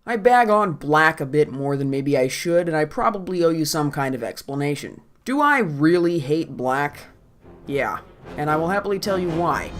I bag on Blac a bit more than maybe I should, and I probably owe you some kind of explanation. Do I really hate Blac? Yeah, and I will happily tell you why.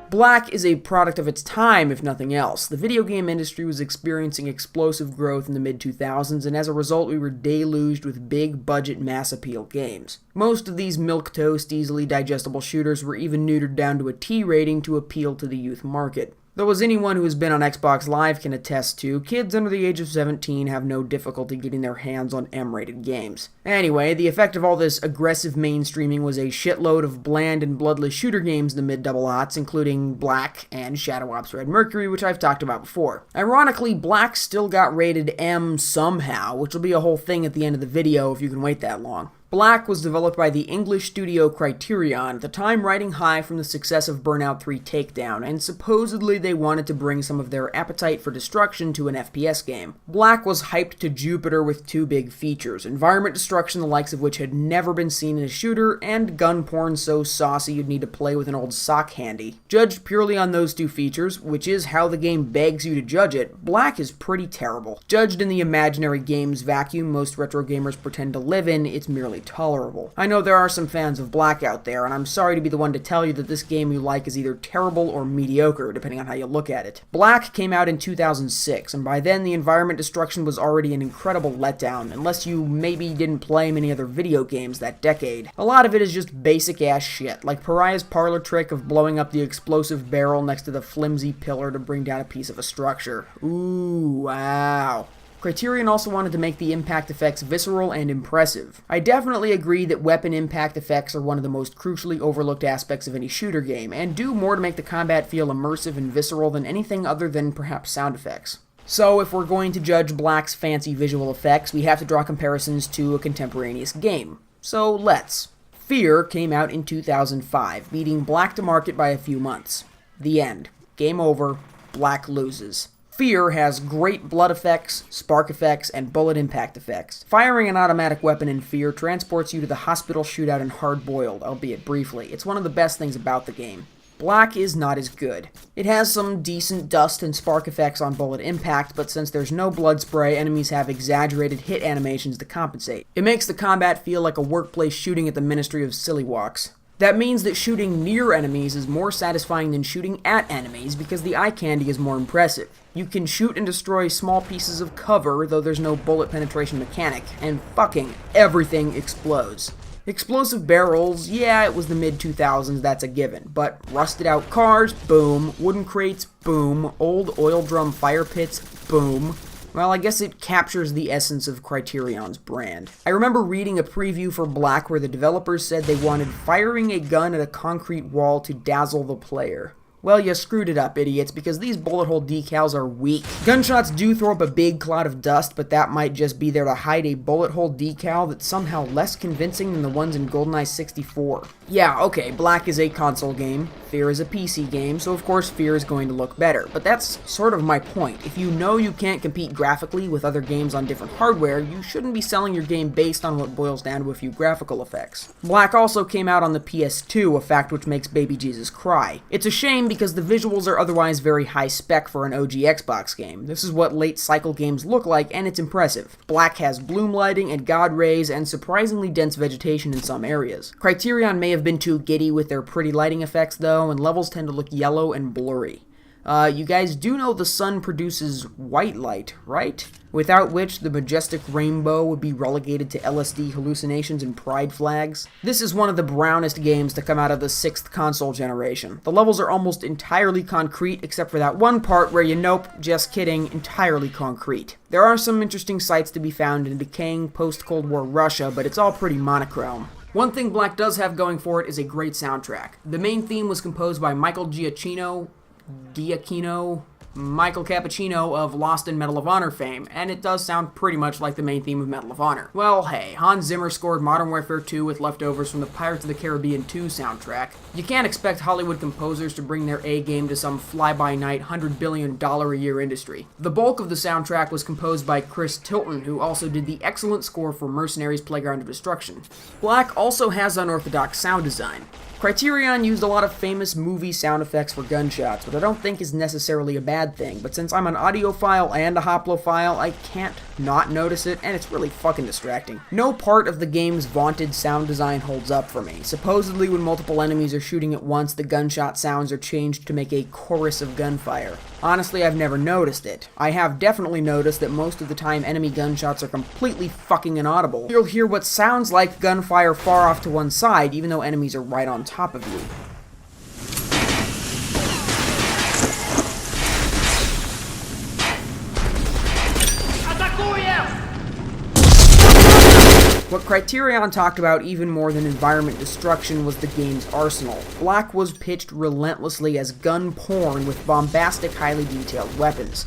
Blac is a product of its time, if nothing else. The video game industry was experiencing explosive growth in the mid-2000s, and as a result we were deluged with big-budget mass-appeal games. Most of these milquetoast, easily digestible shooters were even neutered down to a T rating to appeal to the youth market. Though as anyone who has been on Xbox Live can attest to, kids under the age of 17 have no difficulty getting their hands on M-rated games. Anyway, the effect of all this aggressive mainstreaming was a shitload of bland and bloodless shooter games in the mid-double-aughts, including Blac and Shadow Ops Red Mercury, which I've talked about before. Ironically, Blac still got rated M somehow, which will be a whole thing at the end of the video if you can wait that long. Blac was developed by the English studio Criterion, at the time riding high from the success of Burnout 3 Takedown, and supposedly they wanted to bring some of their appetite for destruction to an FPS game. Blac was hyped to Jupiter with two big features: environment destruction the likes of which had never been seen in a shooter, and gun porn so saucy you'd need to play with an old sock handy. Judged purely on those two features, which is how the game begs you to judge it, Blac is pretty terrible. Judged in the imaginary games vacuum most retro gamers pretend to live in, it's merely tolerable. I know there are some fans of Blac out there, and I'm sorry to be the one to tell you that this game you like is either terrible or mediocre, depending on how you look at it. Blac came out in 2006, and by then the environment destruction was already an incredible letdown, unless you maybe didn't play many other video games that decade. A lot of it is just basic ass shit, like Pariah's parlor trick of blowing up the explosive barrel next to the flimsy pillar to bring down a piece of a structure. Ooh, wow. Criterion also wanted to make the impact effects visceral and impressive. I definitely agree that weapon impact effects are one of the most crucially overlooked aspects of any shooter game, and do more to make the combat feel immersive and visceral than anything other than perhaps sound effects. So if we're going to judge Blac's fancy visual effects, we have to draw comparisons to a contemporaneous game. So let's. Fear came out in 2005, beating Blac to market by a few months. The end. Game over. Blac loses. Fear has great blood effects, spark effects, and bullet impact effects. Firing an automatic weapon in Fear transports you to the hospital shootout in Hard Boiled, albeit briefly. It's one of the best things about the game. Blac is not as good. It has some decent dust and spark effects on bullet impact, but since there's no blood spray, enemies have exaggerated hit animations to compensate. It makes the combat feel like a workplace shooting at the Ministry of Silly Walks. That means that shooting near enemies is more satisfying than shooting at enemies because the eye candy is more impressive. You can shoot and destroy small pieces of cover, though there's no bullet penetration mechanic, and fucking everything explodes. Explosive barrels, yeah, it was the mid-2000s, that's a given, but rusted out cars, boom, wooden crates, boom, old oil drum fire pits, boom. Well, I guess it captures the essence of Criterion's brand. I remember reading a preview for Blac where the developers said they wanted firing a gun at a concrete wall to dazzle the player. Well, you screwed it up, idiots, because these bullet hole decals are weak. Gunshots do throw up a big cloud of dust, but that might just be there to hide a bullet hole decal that's somehow less convincing than the ones in GoldenEye 64. Yeah, okay, Blac is a console game, Fear is a PC game, so of course Fear is going to look better. But that's sort of my point. If you know you can't compete graphically with other games on different hardware, you shouldn't be selling your game based on what boils down to a few graphical effects. Blac also came out on the PS2, a fact which makes baby Jesus cry. It's a shame because the visuals are otherwise very high spec for an OG Xbox game. This is what late cycle games look like, and it's impressive. Blac has bloom lighting and god rays and surprisingly dense vegetation in some areas. Criterion may have been too giddy with their pretty lighting effects though, and levels tend to look yellow and blurry. You guys do know the sun produces white light, right? Without which the majestic rainbow would be relegated to LSD hallucinations and pride flags. This is one of the brownest games to come out of the 6th console generation. The levels are almost entirely concrete, except for that one part where nope, just kidding, entirely concrete. There are some interesting sights to be found in decaying post-Cold War Russia, but it's all pretty monochrome. One thing Blac does have going for it is a great soundtrack. The main theme was composed by Michael Giacchino, Michael Cappuccino of Lost and Medal of Honor fame, and it does sound pretty much like the main theme of Medal of Honor. Well, hey, Hans Zimmer scored Modern Warfare 2 with leftovers from the Pirates of the Caribbean 2 soundtrack. You can't expect Hollywood composers to bring their A-game to some fly-by-night $100 billion a year industry. The bulk of the soundtrack was composed by Chris Tilton, who also did the excellent score for Mercenaries Playground of Destruction. Blac also has unorthodox sound design. Criterion used a lot of famous movie sound effects for gunshots, which I don't think is necessarily a bad thing, but since I'm an audiophile and a hoplophile, I can't not notice it, and it's really fucking distracting. No part of the game's vaunted sound design holds up for me. Supposedly, when multiple enemies are shooting at once, the gunshot sounds are changed to make a chorus of gunfire. Honestly, I've never noticed it. I have definitely noticed that most of the time enemy gunshots are completely fucking inaudible. You'll hear what sounds like gunfire far off to one side, even though enemies are right on top of you. What Criterion talked about even more than environment destruction was the game's arsenal. Blac was pitched relentlessly as gun porn with bombastic, highly detailed weapons.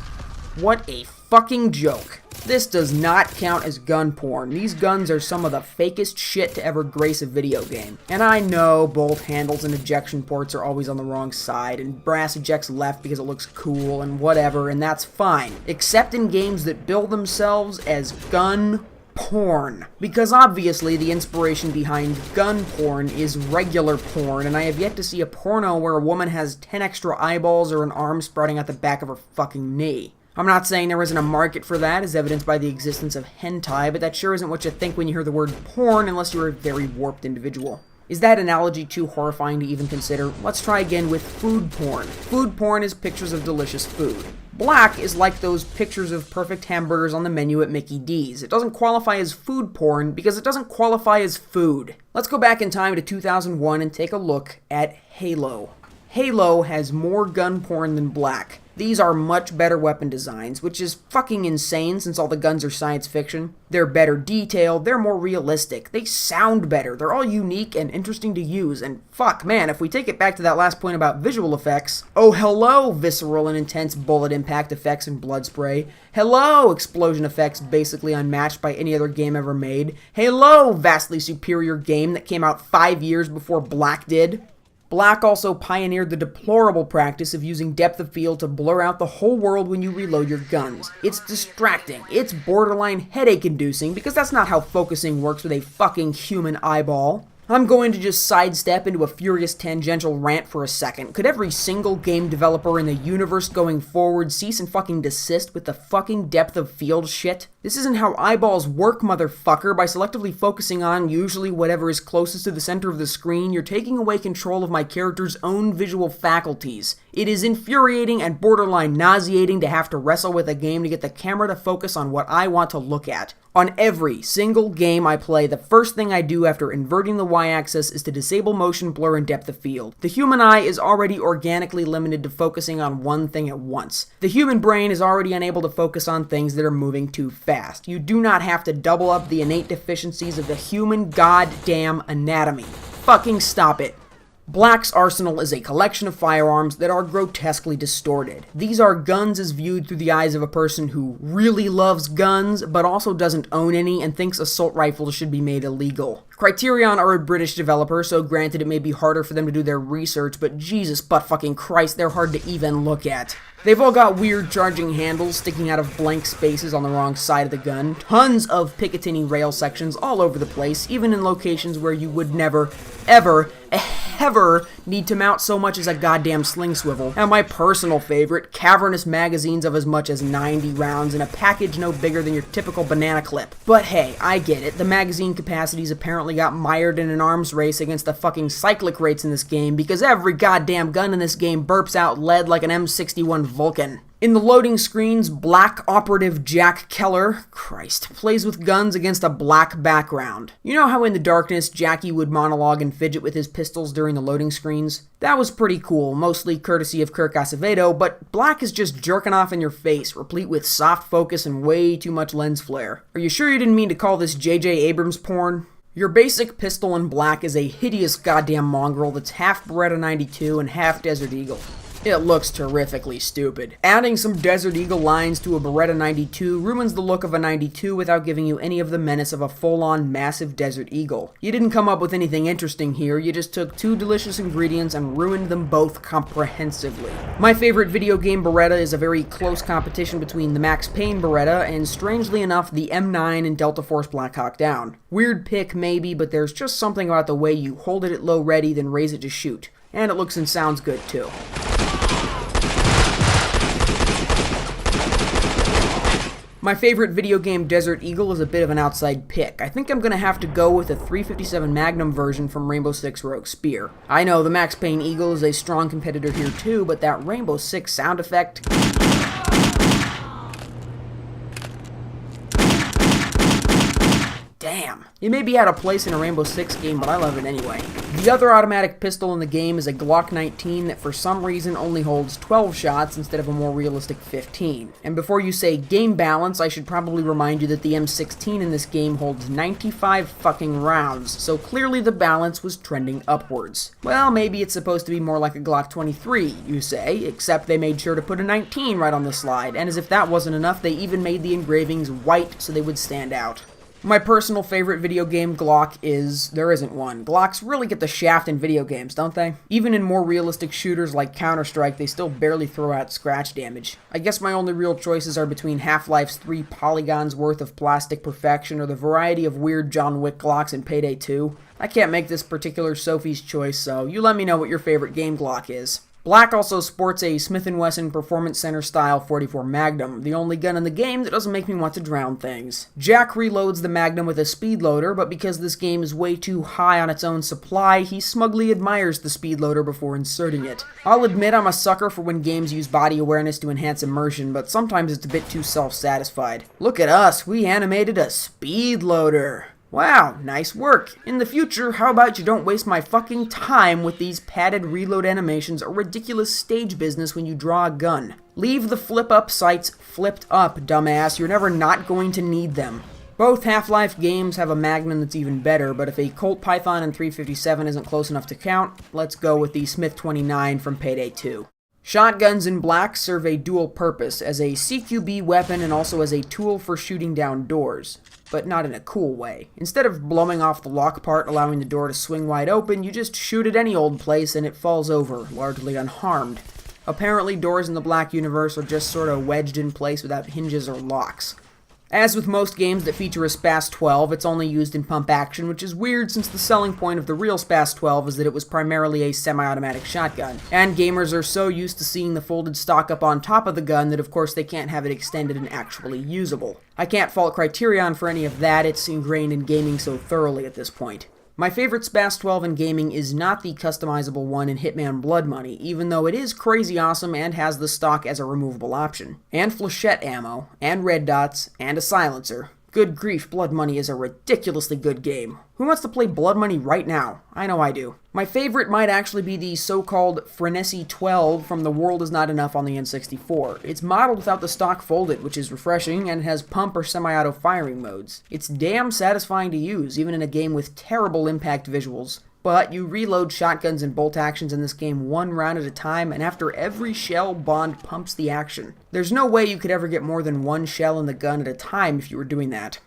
What a fucking joke. This does not count as gun porn. These guns are some of the fakest shit to ever grace a video game. And I know bolt handles and ejection ports are always on the wrong side, and brass ejects left because it looks cool and whatever, and that's fine. Except in games that bill themselves as gun porn. Because obviously the inspiration behind gun porn is regular porn, and I have yet to see a porno where a woman has 10 extra eyeballs or an arm sprouting out the back of her fucking knee. I'm not saying there isn't a market for that, as evidenced by the existence of hentai, but that sure isn't what you think when you hear the word porn unless you're a very warped individual. Is that analogy too horrifying to even consider? Let's try again with food porn. Food porn is pictures of delicious food. Blac is like those pictures of perfect hamburgers on the menu at Mickey D's. It doesn't qualify as food porn because it doesn't qualify as food. Let's go back in time to 2001 and take a look at Halo. Halo has more gun porn than Blac. These are much better weapon designs, which is fucking insane since all the guns are science fiction. They're better detailed, they're more realistic, they sound better, they're all unique and interesting to use, and fuck man, if we take it back to that last point about visual effects, oh hello visceral and intense bullet impact effects and blood spray, hello explosion effects basically unmatched by any other game ever made, hello vastly superior game that came out 5 years before Blac did. Blac also pioneered the deplorable practice of using depth of field to blur out the whole world when you reload your guns. It's distracting, it's borderline headache-inducing, because that's not how focusing works with a fucking human eyeball. I'm going to just sidestep into a furious tangential rant for a second. Could every single game developer in the universe going forward cease and fucking desist with the fucking depth of field shit? This isn't how eyeballs work, motherfucker. By selectively focusing on usually whatever is closest to the center of the screen, you're taking away control of my character's own visual faculties. It is infuriating and borderline nauseating to have to wrestle with a game to get the camera to focus on what I want to look at. On every single game I play, the first thing I do after inverting the y-axis is to disable motion blur and depth of field. The human eye is already organically limited to focusing on one thing at once. The human brain is already unable to focus on things that are moving too fast. You do not have to double up the innate deficiencies of the human goddamn anatomy. Fucking stop it. Blac's arsenal is a collection of firearms that are grotesquely distorted. These are guns as viewed through the eyes of a person who really loves guns, but also doesn't own any and thinks assault rifles should be made illegal. Criterion are a British developer, so granted it may be harder for them to do their research, but Jesus butt-fucking Christ, they're hard to even look at. They've all got weird charging handles sticking out of blank spaces on the wrong side of the gun, tons of Picatinny rail sections all over the place, even in locations where you would never, ever need to mount so much as a goddamn sling swivel. And my personal favorite, cavernous magazines of as much as 90 rounds in a package no bigger than your typical banana clip. But hey, I get it, the magazine capacities apparently got mired in an arms race against the fucking cyclic rates in this game because every goddamn gun in this game burps out lead like an M61 Vulcan. In the loading screens, Blac operative Jack Keller, Christ, plays with guns against a black background. You know how in the darkness, Jackie would monologue and fidget with his pistols during the loading screens? That was pretty cool, mostly courtesy of Kirk Acevedo, but Blac is just jerking off in your face, replete with soft focus and way too much lens flare. Are you sure you didn't mean to call this J.J. Abrams porn? Your basic pistol in Blac is a hideous goddamn mongrel that's half Beretta 92 and half Desert Eagle. It looks terrifically stupid. Adding some Desert Eagle lines to a Beretta 92 ruins the look of a 92 without giving you any of the menace of a full-on massive Desert Eagle. You didn't come up with anything interesting here, you just took two delicious ingredients and ruined them both comprehensively. My favorite video game Beretta is a very close competition between the Max Payne Beretta and, strangely enough, the M9 and Delta Force Black Hawk Down. Weird pick maybe, but there's just something about the way you hold it at low ready then raise it to shoot. And it looks and sounds good too. My favorite video game Desert Eagle is a bit of an outside pick. I think I'm going to have to go with a 357 Magnum version from Rainbow Six Rogue Spear. I know the Max Payne Eagle is a strong competitor here too, but that Rainbow Six sound effect... Damn. It may be out of place in a Rainbow Six game, but I love it anyway. The other automatic pistol in the game is a Glock 19 that for some reason only holds 12 shots instead of a more realistic 15. And before you say game balance, I should probably remind you that the M16 in this game holds 95 fucking rounds, so clearly the balance was trending upwards. Well, maybe it's supposed to be more like a Glock 23, you say, except they made sure to put a 19 right on the slide, and as if that wasn't enough, they even made the engravings white so they would stand out. My personal favorite video game Glock is... there isn't one. Glocks really get the shaft in video games, don't they? Even in more realistic shooters like Counter-Strike, they still barely throw out scratch damage. I guess my only real choices are between Half-Life's 3 polygons worth of plastic perfection or the variety of weird John Wick Glocks in Payday 2. I can't make this particular Sophie's choice, so you let me know what your favorite game Glock is. Blac also sports a Smith & Wesson Performance Center style 44 Magnum, the only gun in the game that doesn't make me want to drown things. Jack reloads the Magnum with a speed loader, but because this game is way too high on its own supply, he smugly admires the speed loader before inserting it. I'll admit I'm a sucker for when games use body awareness to enhance immersion, but sometimes it's a bit too self-satisfied. Look at us, we animated a speed loader. Wow, nice work. In the future, how about you don't waste my fucking time with these padded reload animations or ridiculous stage business when you draw a gun. Leave the flip-up sights flipped up, dumbass. You're never not going to need them. Both Half-Life games have a Magnum that's even better, but if a Colt Python and 357 isn't close enough to count, let's go with the Smith 29 from Payday 2. Shotguns in Blac serve a dual purpose, as a CQB weapon and also as a tool for shooting down doors. But not in a cool way. Instead of blowing off the lock part, allowing the door to swing wide open, you just shoot at any old place and it falls over, largely unharmed. Apparently, doors in the Blac universe are just sort of wedged in place without hinges or locks. As with most games that feature a SPAS 12, it's only used in pump action, which is weird since the selling point of the real SPAS 12 is that it was primarily a semi-automatic shotgun. And gamers are so used to seeing the folded stock up on top of the gun that of course they can't have it extended and actually usable. I can't fault Criterion for any of that, it's ingrained in gaming so thoroughly at this point. My favorite SPAS 12 in gaming is not the customizable one in Hitman Blood Money, even though it is crazy awesome and has the stock as a removable option. And flechette ammo, and red dots, and a silencer. Good grief, Blood Money is a ridiculously good game. Who wants to play Blood Money right now? I know I do. My favorite might actually be the so-called Frenesy 12 from The World Is Not Enough on the N64. It's modeled without the stock folded, which is refreshing, and has pump or semi-auto firing modes. It's damn satisfying to use, even in a game with terrible impact visuals. But you reload shotguns and bolt actions in this game one round at a time, and after every shell, Bond pumps the action. There's no way you could ever get more than one shell in the gun at a time if you were doing that.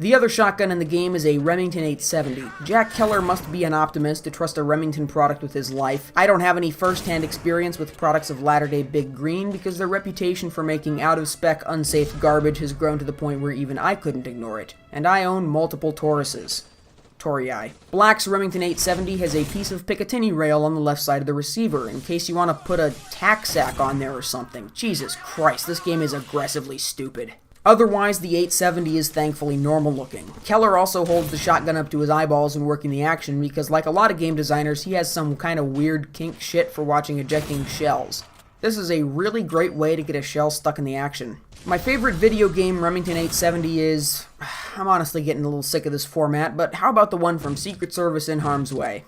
The other shotgun in the game is a Remington 870. Jack Keller must be an optimist to trust a Remington product with his life. I don't have any first-hand experience with products of latter-day Big Green because their reputation for making out-of-spec, unsafe garbage has grown to the point where even I couldn't ignore it. And I own multiple Tauruses. Torii. Blac's Remington 870 has a piece of Picatinny rail on the left side of the receiver, in case you want to put a tack sack on there or something. Jesus Christ, this game is aggressively stupid. Otherwise, the 870 is thankfully normal looking. Keller also holds the shotgun up to his eyeballs when working the action because, like a lot of game designers, he has some kind of weird kink shit for watching ejecting shells. This is a really great way to get a shell stuck in the action. My favorite video game Remington 870 is... I'm honestly getting a little sick of this format, but how about the one from Secret Service in Harm's Way?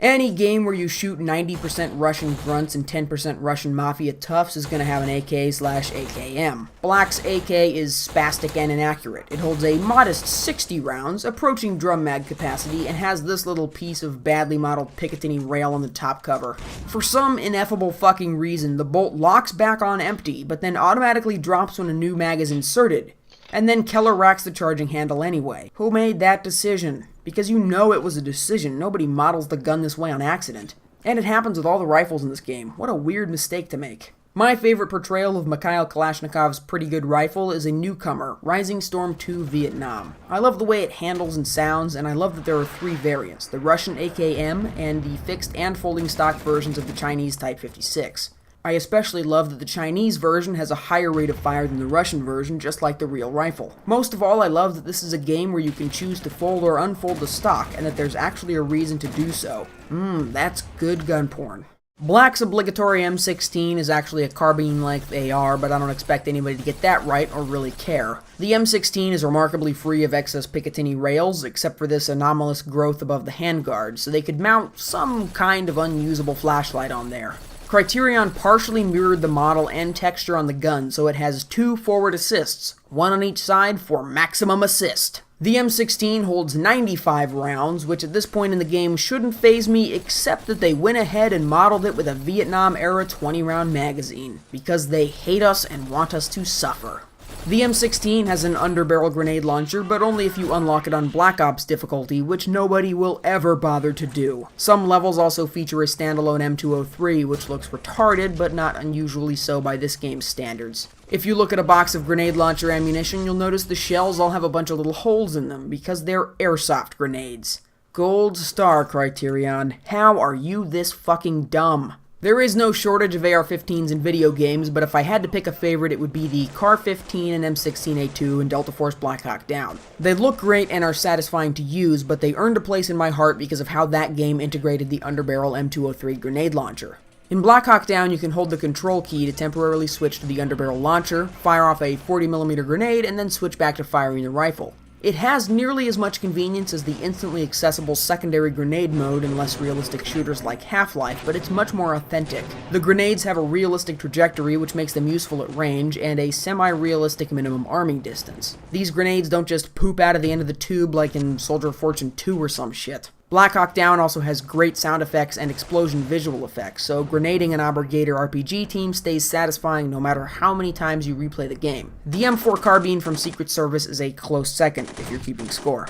Any game where you shoot 90% Russian grunts and 10% Russian mafia toughs is going to have an AK/AKM. Blac's AK is spastic and inaccurate. It holds a modest 60 rounds, approaching drum mag capacity, and has this little piece of badly modeled Picatinny rail on the top cover. For some ineffable fucking reason, the bolt locks back on empty, but then automatically drops when a new mag is inserted. And then Keller racks the charging handle anyway. Who made that decision? Because you know it was a decision. Nobody models the gun this way on accident. And it happens with all the rifles in this game. What a weird mistake to make. My favorite portrayal of Mikhail Kalashnikov's pretty good rifle is a newcomer, Rising Storm 2 Vietnam. I love the way it handles and sounds, and I love that there are 3 variants, the Russian AKM and the fixed and folding stock versions of the Chinese Type 56. I especially love that the Chinese version has a higher rate of fire than the Russian version, just like the real rifle. Most of all, I love that this is a game where you can choose to fold or unfold the stock, and that there's actually a reason to do so. That's good gun porn. Blac's obligatory M16 is actually a carbine-length AR, but I don't expect anybody to get that right or really care. The M16 is remarkably free of excess Picatinny rails, except for this anomalous growth above the handguard, so they could mount some kind of unusable flashlight on there. Criterion partially mirrored the model and texture on the gun, so it has 2 forward assists, one on each side for maximum assist. The M16 holds 95 rounds, which at this point in the game shouldn't faze me, except that they went ahead and modeled it with a Vietnam-era 20-round magazine, because they hate us and want us to suffer. The M16 has an underbarrel grenade launcher, but only if you unlock it on Black Ops difficulty, which nobody will ever bother to do. Some levels also feature a standalone M203, which looks retarded, but not unusually so by this game's standards. If you look at a box of grenade launcher ammunition, you'll notice the shells all have a bunch of little holes in them, because they're airsoft grenades. Gold star, Criterion. How are you this fucking dumb? There is no shortage of AR-15s in video games, but if I had to pick a favorite, it would be the CAR-15 and M16A2 and Delta Force Black Hawk Down. They look great and are satisfying to use, but they earned a place in my heart because of how that game integrated the underbarrel M203 grenade launcher. In Black Hawk Down, you can hold the control key to temporarily switch to the underbarrel launcher, fire off a 40mm grenade, and then switch back to firing the rifle. It has nearly as much convenience as the instantly accessible secondary grenade mode in less realistic shooters like Half-Life, but it's much more authentic. The grenades have a realistic trajectory, which makes them useful at range, and a semi-realistic minimum arming distance. These grenades don't just poop out of the end of the tube like in Soldier of Fortune 2 or some shit. Black Hawk Down also has great sound effects and explosion visual effects, so grenading an Obligator RPG team stays satisfying no matter how many times you replay the game. The M4 carbine from Secret Service is a close second, if you're keeping score.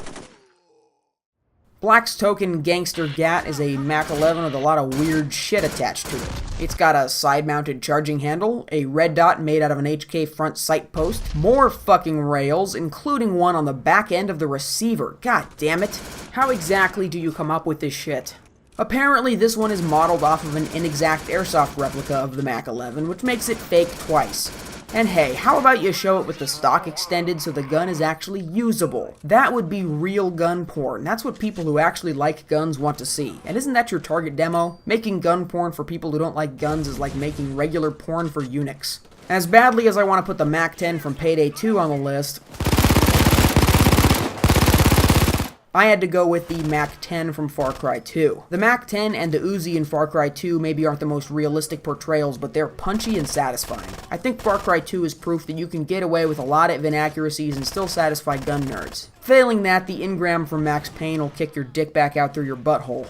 Blac's token Gangster Gat is a Mac 11 with a lot of weird shit attached to it. It's got a side-mounted charging handle, a red dot made out of an HK front sight post, more fucking rails, including one on the back end of the receiver. God damn it. How exactly do you come up with this shit? Apparently this one is modeled off of an inexact airsoft replica of the Mac 11, which makes it fake twice. And hey, how about you show it with the stock extended so the gun is actually usable? That would be real gun porn. That's what people who actually like guns want to see. And isn't that your target demo? Making gun porn for people who don't like guns is like making regular porn for eunuchs. As badly as I want to put the Mac 10 from Payday 2 on the list, I had to go with the Mac 10 from Far Cry 2. The Mac 10 and the Uzi in Far Cry 2 maybe aren't the most realistic portrayals, but they're punchy and satisfying. I think Far Cry 2 is proof that you can get away with a lot of inaccuracies and still satisfy gun nerds. Failing that, the Ingram from Max Payne will kick your dick back out through your butthole.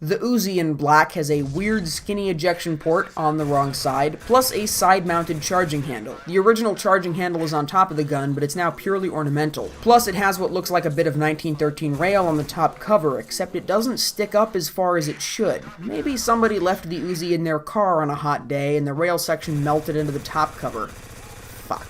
The Uzi in Black has a weird skinny ejection port on the wrong side, plus a side-mounted charging handle. The original charging handle is on top of the gun, but it's now purely ornamental. Plus it has what looks like a bit of 1913 rail on the top cover, except it doesn't stick up as far as it should. Maybe somebody left the Uzi in their car on a hot day and the rail section melted into the top cover. Fuck.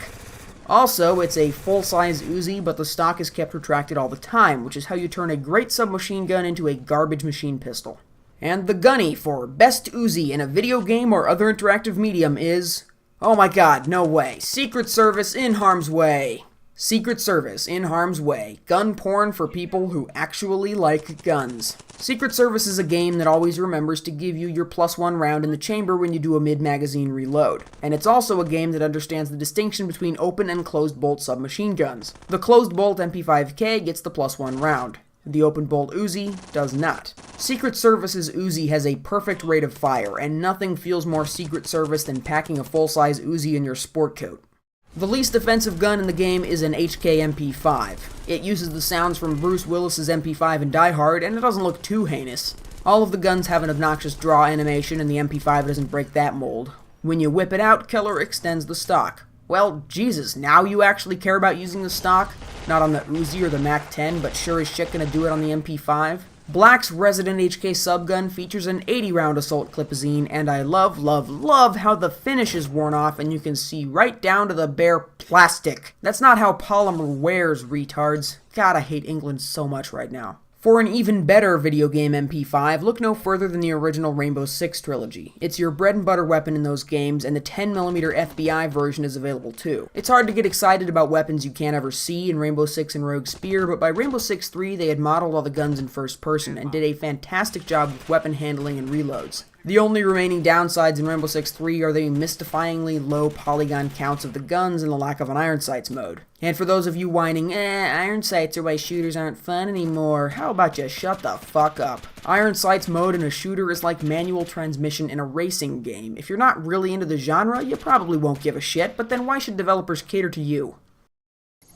Also, it's a full-size Uzi, but the stock is kept retracted all the time, which is how you turn a great submachine gun into a garbage machine pistol. And the gunny for Best Uzi in a video game or other interactive medium is... oh my god, no way. Secret Service in harm's way. Secret Service in harm's way. Gun porn for people who actually like guns. Secret Service is a game that always remembers to give you your +1 round in the chamber when you do a mid-magazine reload. And it's also a game that understands the distinction between open and closed bolt submachine guns. The closed bolt MP5K gets the +1 round. The open bolt Uzi does not. Secret Service's Uzi has a perfect rate of fire, and nothing feels more Secret Service than packing a full-size Uzi in your sport coat. The least offensive gun in the game is an HK MP5. It uses the sounds from Bruce Willis's MP5 in Die Hard, and it doesn't look too heinous. All of the guns have an obnoxious draw animation, and the MP5 doesn't break that mold. When you whip it out, Keller extends the stock. Well, Jesus, now you actually care about using the stock? Not on the Uzi or the MAC-10, but sure as shit gonna do it on the MP5? Blac's Resident HK subgun features an 80-round assault clipazine, and I love how the finish is worn off and you can see right down to the bare plastic. That's not how polymer wears, retards. God, I hate England so much right now. For an even better video game MP5, look no further than the original Rainbow Six trilogy. It's your bread and butter weapon in those games, and the 10mm FBI version is available too. It's hard to get excited about weapons you can't ever see in Rainbow Six and Rogue Spear, but by Rainbow Six 3 they had modeled all the guns in first person, and did a fantastic job with weapon handling and reloads. The only remaining downsides in Rainbow Six 3 are the mystifyingly low polygon counts of the guns and the lack of an iron sights mode. And for those of you whining, iron sights are why shooters aren't fun anymore, how about you shut the fuck up? Iron sights mode in a shooter is like manual transmission in a racing game. If you're not really into the genre, you probably won't give a shit, but then why should developers cater to you?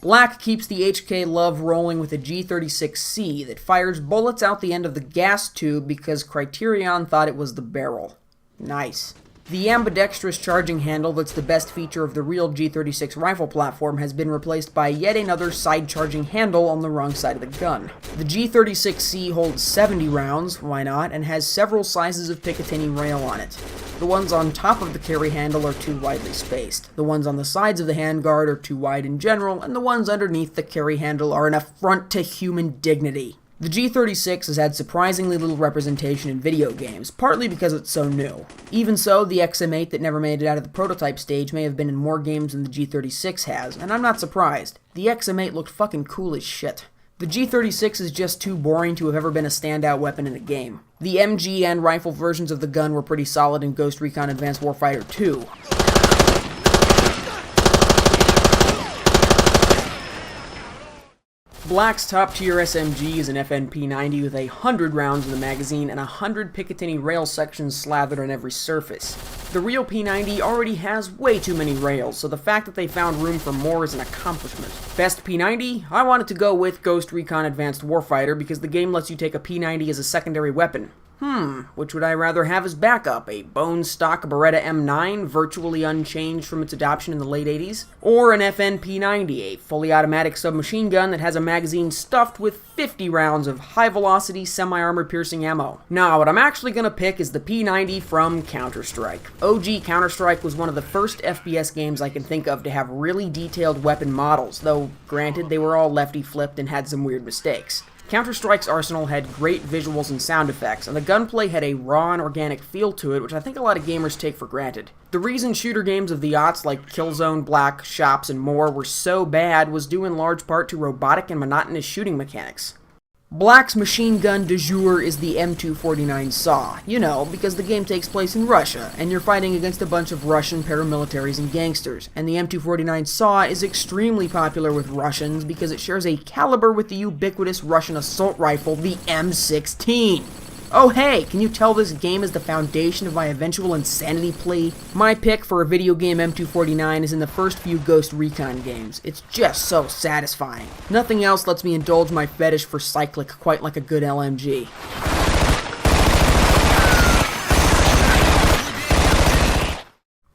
Blac keeps the HK love rolling with a G36C that fires bullets out the end of the gas tube because Criterion thought it was the barrel. Nice. The ambidextrous charging handle that's the best feature of the real G36 rifle platform has been replaced by yet another side charging handle on the wrong side of the gun. The G36C holds 70 rounds, why not, and has several sizes of Picatinny rail on it. The ones on top of the carry handle are too widely spaced. The ones on the sides of the handguard are too wide in general, and the ones underneath the carry handle are an affront to human dignity. The G36 has had surprisingly little representation in video games, partly because it's so new. Even so, the XM8 that never made it out of the prototype stage may have been in more games than the G36 has, and I'm not surprised. The XM8 looked fucking cool as shit. The G36 is just too boring to have ever been a standout weapon in a game. The MG and rifle versions of the gun were pretty solid in Ghost Recon Advanced Warfighter 2. Blac's top-tier SMG is an FNP90 with 100 rounds in the magazine and 100 Picatinny rail sections slathered on every surface. The real P90 already has way too many rails, so the fact that they found room for more is an accomplishment. Best P90? I wanted to go with Ghost Recon Advanced Warfighter because the game lets you take a P90 as a secondary weapon. Which would I rather have as backup? A bone stock Beretta M9, virtually unchanged from its adoption in the late 80s? Or an FNP90, a fully automatic submachine gun that has a magazine stuffed with 50 rounds of high-velocity, semi-armor piercing ammo? Now, what I'm actually gonna pick is the P90 from Counter-Strike. OG Counter-Strike was one of the first FPS games I can think of to have really detailed weapon models, though granted they were all lefty-flipped and had some weird mistakes. Counter-Strike's arsenal had great visuals and sound effects, and the gunplay had a raw and organic feel to it, which I think a lot of gamers take for granted. The reason shooter games of the aughts like Killzone, Blac, Shops, and more were so bad was due in large part to robotic and monotonous shooting mechanics. Blac's machine gun du jour is the M249 SAW, you know, because the game takes place in Russia, and you're fighting against a bunch of Russian paramilitaries and gangsters, and the M249 SAW is extremely popular with Russians because it shares a caliber with the ubiquitous Russian assault rifle, the M16. Oh hey, can you tell this game is the foundation of my eventual insanity plea? My pick for a video game M249 is in the first few Ghost Recon games. It's just so satisfying. Nothing else lets me indulge my fetish for cyclic quite like a good LMG.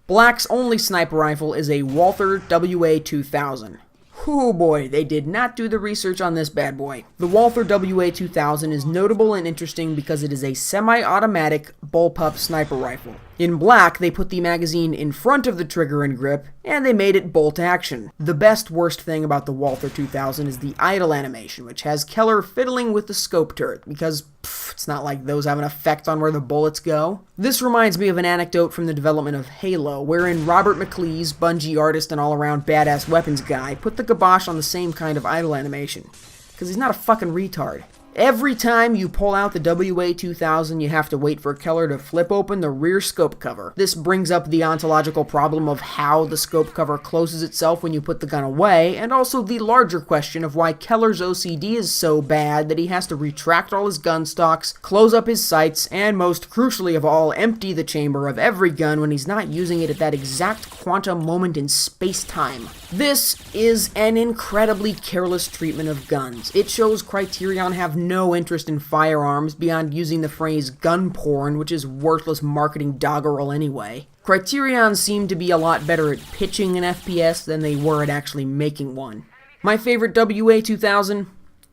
Blac's only sniper rifle is a Walther WA-2000. Oh boy, they did not do the research on this bad boy. The Walther WA-2000 is notable and interesting because it is a semi-automatic bullpup sniper rifle. In Blac, they put the magazine in front of the trigger and grip, and they made it bolt action. The worst thing about the Walther 2000 is the idle animation, which has Keller fiddling with the scope turret, because it's not like those have an effect on where the bullets go. This reminds me of an anecdote from the development of Halo, wherein Robert McLeese, Bungie artist and all-around badass weapons guy, put the kibosh on the same kind of idle animation. Because he's not a fucking retard. Every time you pull out the WA-2000, you have to wait for Keller to flip open the rear scope cover. This brings up the ontological problem of how the scope cover closes itself when you put the gun away, and also the larger question of why Keller's OCD is so bad that he has to retract all his gun stocks, close up his sights, and most crucially of all, empty the chamber of every gun when he's not using it at that exact quantum moment in space-time. This is an incredibly careless treatment of guns. It shows Criterion have no interest in firearms beyond using the phrase gun porn, which is worthless marketing doggerel anyway. Criterion seem to be a lot better at pitching an FPS than they were at actually making one. My favorite WA-2000?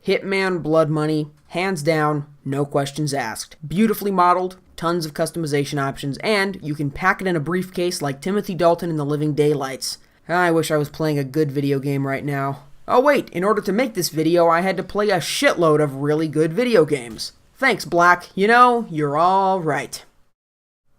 Hitman Blood Money, hands down, no questions asked. Beautifully modeled, tons of customization options, and you can pack it in a briefcase like Timothy Dalton in The Living Daylights. I wish I was playing a good video game right now. Oh wait, in order to make this video, I had to play a shitload of really good video games. Thanks, Blac. You know, you're all right.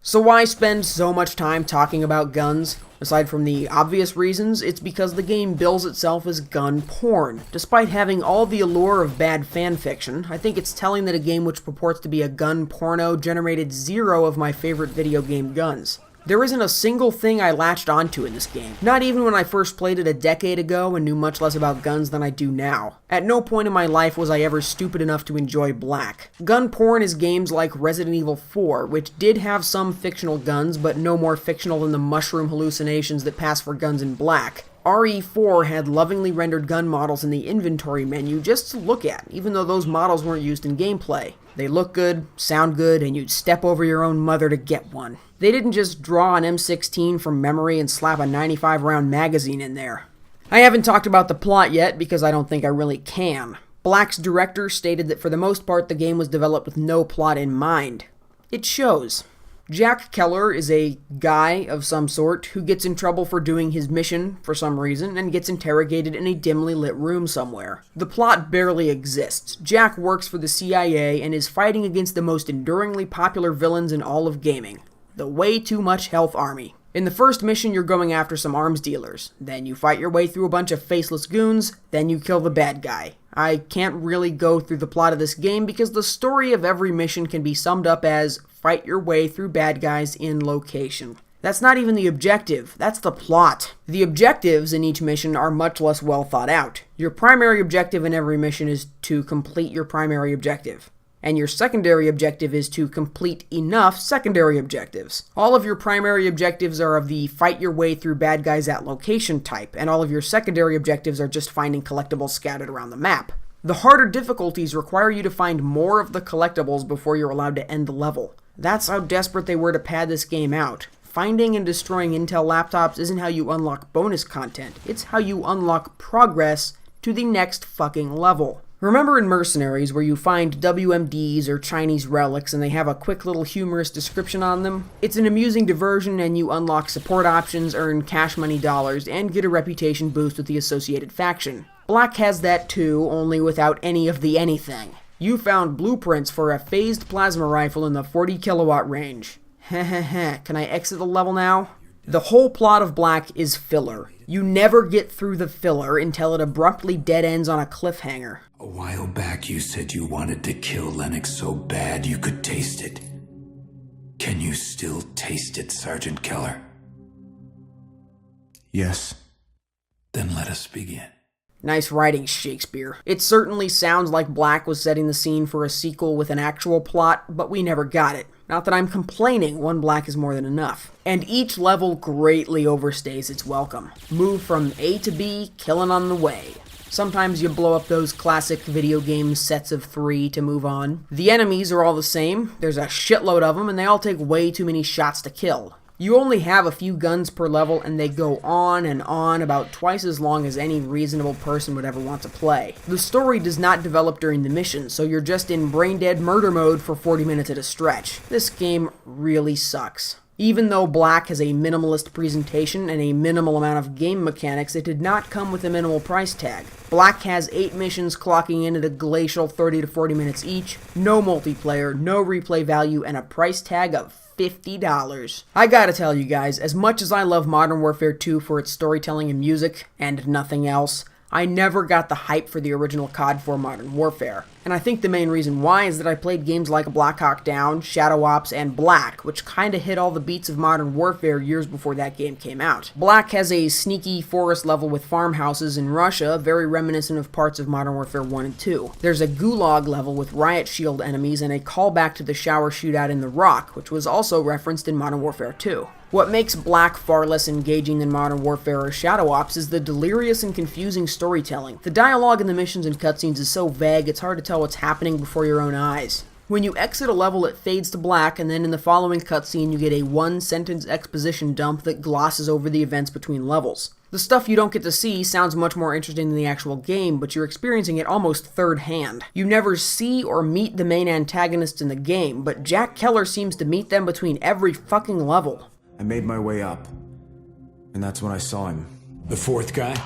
So why spend so much time talking about guns? Aside from the obvious reasons, it's because the game bills itself as gun porn. Despite having all the allure of bad fanfiction, I think it's telling that a game which purports to be a gun porno generated 0 of my favorite video game guns. There isn't a single thing I latched onto in this game, not even when I first played it a decade ago and knew much less about guns than I do now. At no point in my life was I ever stupid enough to enjoy Blac. Gun porn is games like Resident Evil 4, which did have some fictional guns, but no more fictional than the mushroom hallucinations that pass for guns in Blac. RE4 had lovingly rendered gun models in the inventory menu just to look at, even though those models weren't used in gameplay. They look good, sound good, and you'd step over your own mother to get one. They didn't just draw an M16 from memory and slap a 95-round magazine in there. I haven't talked about the plot yet because I don't think I really can. Blac's director stated that for the most part the game was developed with no plot in mind. It shows. Jack Keller is a guy of some sort who gets in trouble for doing his mission for some reason and gets interrogated in a dimly lit room somewhere. The plot barely exists. Jack works for the CIA and is fighting against the most enduringly popular villains in all of gaming, the Way Too Much Health Army. In the first mission, you're going after some arms dealers. Then you fight your way through a bunch of faceless goons. Then you kill the bad guy. I can't really go through the plot of this game because the story of every mission can be summed up as fight your way through bad guys in location. That's not even the objective, that's the plot. The objectives in each mission are much less well thought out. Your primary objective in every mission is to complete your primary objective. And your secondary objective is to complete enough secondary objectives. All of your primary objectives are of the fight your way through bad guys at location type, and all of your secondary objectives are just finding collectibles scattered around the map. The harder difficulties require you to find more of the collectibles before you're allowed to end the level. That's how desperate they were to pad this game out. Finding and destroying Intel laptops isn't how you unlock bonus content, it's how you unlock progress to the next fucking level. Remember in Mercenaries where you find WMDs or Chinese relics and they have a quick little humorous description on them? It's an amusing diversion and you unlock support options, earn cash money dollars, and get a reputation boost with the associated faction. Blac has that too, only without any of the anything. You found blueprints for a phased plasma rifle in the 40 kilowatt range. Heh, can I exit the level now? The whole plot of Blac is filler. You never get through the filler until it abruptly dead ends on a cliffhanger. A while back you said you wanted to kill Lennox so bad you could taste it. Can you still taste it, Sergeant Keller? Yes. Then let us begin. Nice writing, Shakespeare. It certainly sounds like Blac was setting the scene for a sequel with an actual plot, but we never got it. Not that I'm complaining, one Blac is more than enough. And each level greatly overstays its welcome. Move from A to B, killing on the way. Sometimes you blow up those classic video game sets of 3 to move on. The enemies are all the same, there's a shitload of them, and they all take way too many shots to kill. You only have a few guns per level, and they go on and on about twice as long as any reasonable person would ever want to play. The story does not develop during the mission, so you're just in brain-dead murder mode for 40 minutes at a stretch. This game really sucks. Even though Blac has a minimalist presentation and a minimal amount of game mechanics, it did not come with a minimal price tag. Blac has 8 missions clocking in at a glacial 30 to 40 minutes each, no multiplayer, no replay value, and a price tag of $50. I gotta tell you guys, as much as I love Modern Warfare 2 for its storytelling and music, and nothing else, I never got the hype for the original COD 4 Modern Warfare. And I think the main reason why is that I played games like Black Hawk Down, Shadow Ops, and Blac, which kinda hit all the beats of Modern Warfare years before that game came out. Blac has a sneaky forest level with farmhouses in Russia, very reminiscent of parts of Modern Warfare 1 and 2. There's a gulag level with riot shield enemies and a callback to the shower shootout in The Rock, which was also referenced in Modern Warfare 2. What makes Blac far less engaging than Modern Warfare or Shadow Ops is the delirious and confusing storytelling. The dialogue in the missions and cutscenes is so vague it's hard to tell what's happening before your own eyes. When you exit a level, it fades to black, and then in the following cutscene you get a one-sentence exposition dump that glosses over the events between levels. The stuff you don't get to see sounds much more interesting than the actual game, but you're experiencing it almost third-hand. You never see or meet the main antagonists in the game, but Jack Keller seems to meet them between every fucking level. I made my way up, and that's when I saw him. The fourth guy?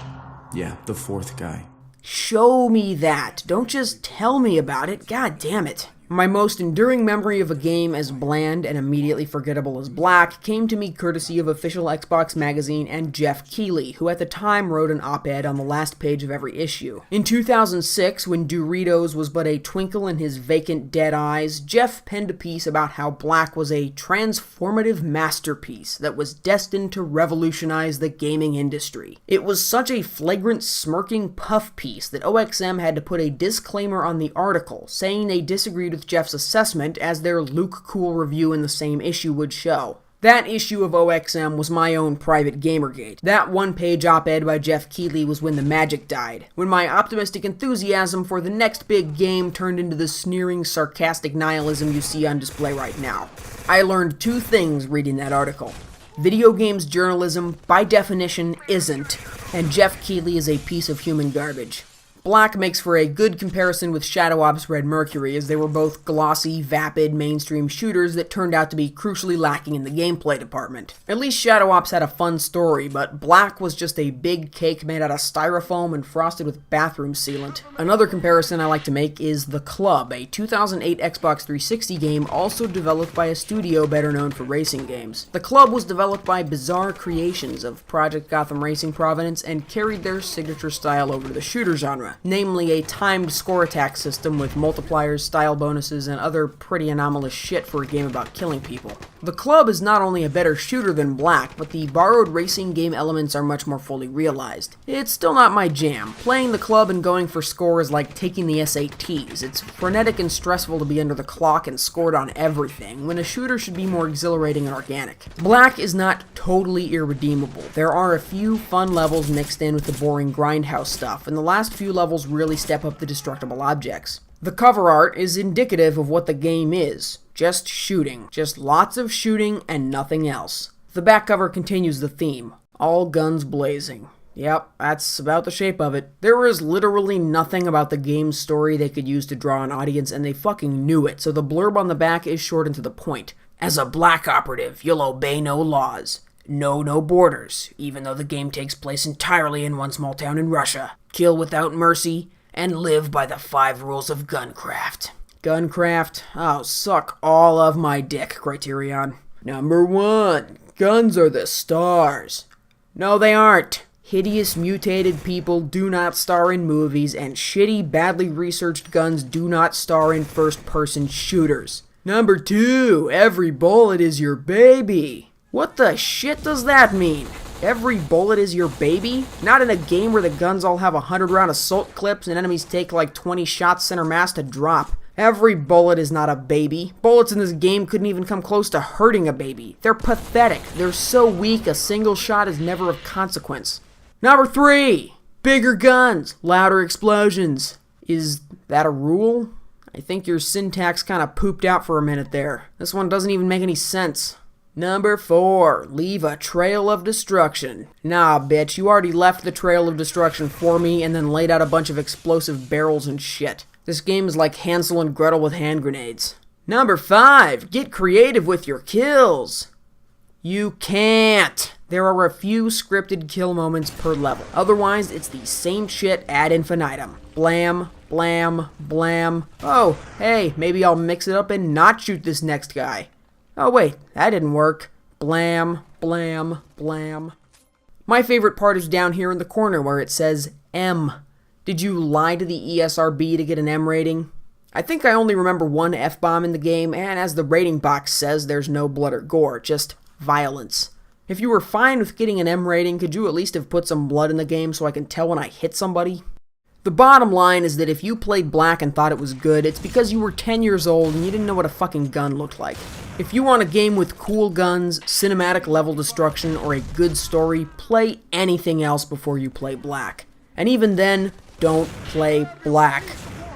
Yeah, the fourth guy. Show me that. Don't just tell me about it. God damn it. My most enduring memory of a game as bland and immediately forgettable as Blac came to me courtesy of official Xbox Magazine and Geoff Keighley, who at the time wrote an op-ed on the last page of every issue. In 2006, when Doritos was but a twinkle in his vacant dead eyes, Geoff penned a piece about how Blac was a transformative masterpiece that was destined to revolutionize the gaming industry. It was such a flagrant smirking puff piece that OXM had to put a disclaimer on the article, saying they disagreed with Geoff's assessment, as their Luke Cool review in the same issue would show. That issue of OXM was my own private Gamergate. That one-page op-ed by Geoff Keighley was when the magic died, when my optimistic enthusiasm for the next big game turned into the sneering, sarcastic nihilism you see on display right now. I learned two things reading that article. Video games journalism, by definition, isn't, and Geoff Keighley is a piece of human garbage. Blac makes for a good comparison with Shadow Ops Red Mercury, as they were both glossy, vapid, mainstream shooters that turned out to be crucially lacking in the gameplay department. At least Shadow Ops had a fun story, but Blac was just a big cake made out of styrofoam and frosted with bathroom sealant. Another comparison I like to make is The Club, a 2008 Xbox 360 game also developed by a studio better known for racing games. The Club was developed by Bizarre Creations of Project Gotham Racing Providence and carried their signature style over to the shooter genre. Namely a timed score attack system with multipliers, style bonuses, and other pretty anomalous shit for a game about killing people. The Club is not only a better shooter than Blac, but the borrowed racing game elements are much more fully realized. It's still not my jam. Playing The Club and going for score is like taking the SATs. It's frenetic and stressful to be under the clock and scored on everything, when a shooter should be more exhilarating and organic. Blac is not totally irredeemable. There are a few fun levels mixed in with the boring grindhouse stuff, and the last few levels really step up the destructible objects. The cover art is indicative of what the game is. Just shooting. Just lots of shooting and nothing else. The back cover continues the theme. All guns blazing. Yep, that's about the shape of it. There is literally nothing about the game's story they could use to draw an audience, and they fucking knew it, so the blurb on the back is short and to the point. As a Blac operative, you'll obey no laws. Know no borders, even though the game takes place entirely in one small town in Russia. Kill without mercy, and live by the 5 rules of guncraft. Guncraft? Oh, suck all of my dick, Criterion. Number 1. Guns are the stars. No, they aren't. Hideous mutated people do not star in movies, and shitty, badly researched guns do not star in first-person shooters. Number 2. Every bullet is your baby. What the shit does that mean? Every bullet is your baby? Not in a game where the guns all have 100-round assault clips and enemies take like 20 shots center mass to drop. Every bullet is not a baby. Bullets in this game couldn't even come close to hurting a baby. They're pathetic. They're so weak a single shot is never of consequence. Number 3. Bigger guns, louder explosions. Is that a rule? I think your syntax kinda pooped out for a minute there. This one doesn't even make any sense. Number 4. Leave a trail of destruction. Nah, bitch, you already left the trail of destruction for me and then laid out a bunch of explosive barrels and shit. This game is like Hansel and Gretel with hand grenades. Number 5. Get creative with your kills. You can't. There are a few scripted kill moments per level. Otherwise, it's the same shit ad infinitum. Blam, blam, blam. Oh, hey, maybe I'll mix it up and not shoot this next guy. Oh wait, that didn't work. Blam, blam, blam. My favorite part is down here in the corner where it says M. Did you lie to the ESRB to get an M rating? I think I only remember one F-bomb in the game, and as the rating box says, there's no blood or gore, just violence. If you were fine with getting an M rating, could you at least have put some blood in the game so I can tell when I hit somebody? The bottom line is that if you played Blac and thought it was good, it's because you were 10 years old and you didn't know what a fucking gun looked like. If you want a game with cool guns, cinematic level destruction, or a good story, play anything else before you play Blac. And even then, don't play Blac.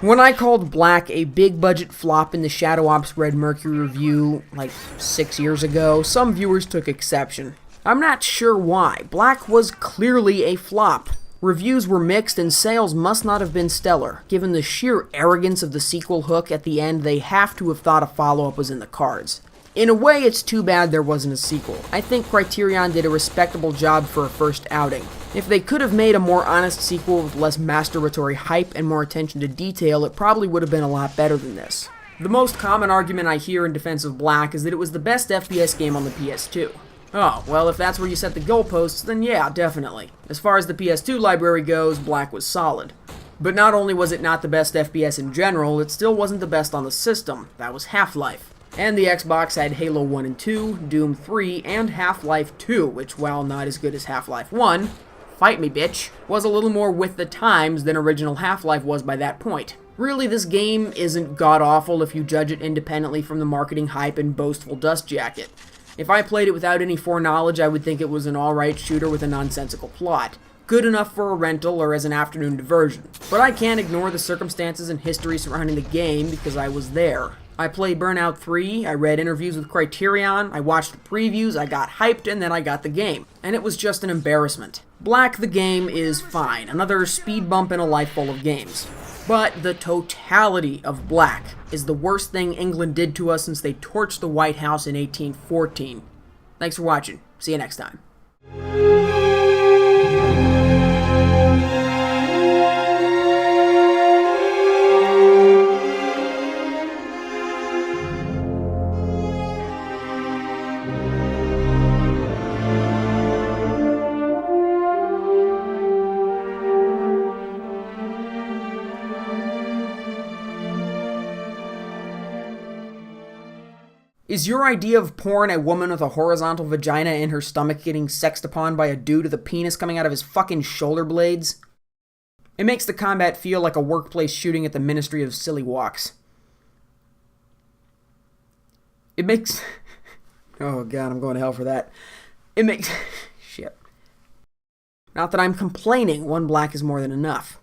When I called Blac a big budget flop in the Shadow Ops Red Mercury review, like 6 years ago, some viewers took exception. I'm not sure why. Blac was clearly a flop. Reviews were mixed and sales must not have been stellar. Given the sheer arrogance of the sequel hook at the end, they have to have thought a follow-up was in the cards. In a way, it's too bad there wasn't a sequel. I think Criterion did a respectable job for a first outing. If they could have made a more honest sequel with less masturbatory hype and more attention to detail, it probably would have been a lot better than this. The most common argument I hear in defense of Blac is that it was the best FPS game on the PS2. Oh, well, if that's where you set the goalposts, then yeah, definitely. As far as the PS2 library goes, Blac was solid. But not only was it not the best FPS in general, it still wasn't the best on the system. That was Half-Life. And the Xbox had Halo 1 and 2, Doom 3, and Half-Life 2, which, while not as good as Half-Life 1, fight me bitch, was a little more with the times than original Half-Life was by that point. Really, this game isn't god-awful if you judge it independently from the marketing hype and boastful dust jacket. If I played it without any foreknowledge, I would think it was an alright shooter with a nonsensical plot. Good enough for a rental or as an afternoon diversion. But I can't ignore the circumstances and history surrounding the game because I was there. I played Burnout 3, I read interviews with Criterion, I watched the previews, I got hyped, and then I got the game. And it was just an embarrassment. Blac the game is fine, another speed bump in a life full of games. But the totality of Blac is the worst thing England did to us since they torched the White House in 1814. Thanks for watching. See you next time. Is your idea of porn a woman with a horizontal vagina in her stomach getting sexed upon by a dude with a penis coming out of his fucking shoulder blades? It makes the combat feel like a workplace shooting at the Ministry of Silly Walks. It makes... Oh god, I'm going to hell for that. It makes... Shit. Not that I'm complaining, one Blac is more than enough.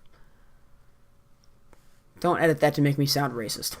Don't edit that to make me sound racist.